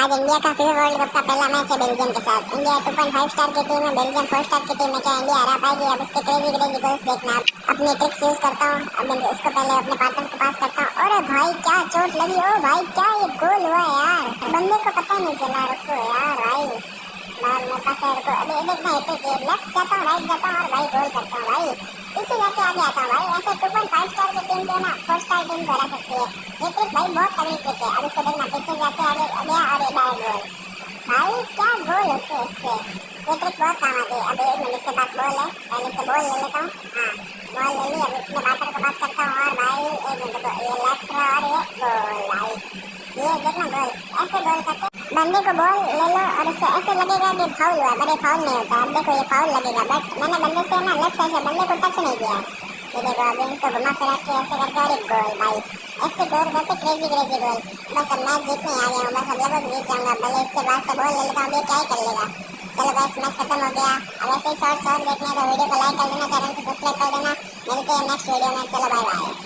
आज इंडिया का FIFA world cup का पहला मैच है बेल्जियम के साथ। इंडिया 2.5 स्टार की टीम है, बेल्जियम 4 स्टार की टीम है। क्या इंडिया हरा पाएगी? अब उसके क्रेजी क्रेजी गोल्स देखना। अपनी ट्रिक्स यूज करता हूँ, अब मैं उसको पहले अपने पार्टनर को पास करता हूँ। अरे भाई क्या चोट लगी! ओ भाई क्या ये गोल हुआ यार, बंदे को पता ही नहीं चला। रुको यार भाई, बाल मेरे पास है। रुको अभी देखना, लेफ्ट जाता हूँ, राइट जाता हूँ और भाई गोल करता हूँ। भाई पीछे जाके आगे आता हूँ भाई। ऐसे 2.5 स्टार की टीम जो है ना 4 स्टार टीम को हरा सकती है। ये ट्रिक भाई बहुत तगड़ी ट्रिक है। अब इसको देखना, पीछे जाके आगे गया और ये बाहर गोल। भाई क्या गोल होते हैं इससे, ये ट्रिक बहुत काम आती है। अब एक मिनट से पास बॉल है, पहले से बॉल ले लेता हूँ। हाँ बॉल ले ली, अब अपने पार्टनर को पास करता हूँ और भाई एक मिनट को ये लेफ्ट और ये गोल। भाई ये देखना गोल, ऐसे गोल करते बंदे को बॉल ले लो और उससे ऐसे लगेगा कि फाउल हुआ, पर ये फाउल नहीं होता। अब देखो ये फाउल लगेगा, बट मैंने बंदे से ना लेफ्ट साइड से बंदे को टच नहीं किया। ये देखो अभी इसको घुमा फिरा के ऐसे करके और एक गोल। भाई ऐसे गोल करते क्रेजी क्रेजी गोल। बस अब मैच जीतने आ गया हूँ, बस अब लगभग जीत जाऊंगा। भले इसके बाद से बॉल ले लेता हूँ, ये क्या ही कर लेगा। चलो बस मैच खत्म हो गया। अब ऐसे ही शॉर्ट देखने हैं तो वीडियो को लाइक कर देना, चैनल को सब्सक्राइब कर देना। मिलते हैं नेक्स्ट वीडियो में। चलो बाय बाय।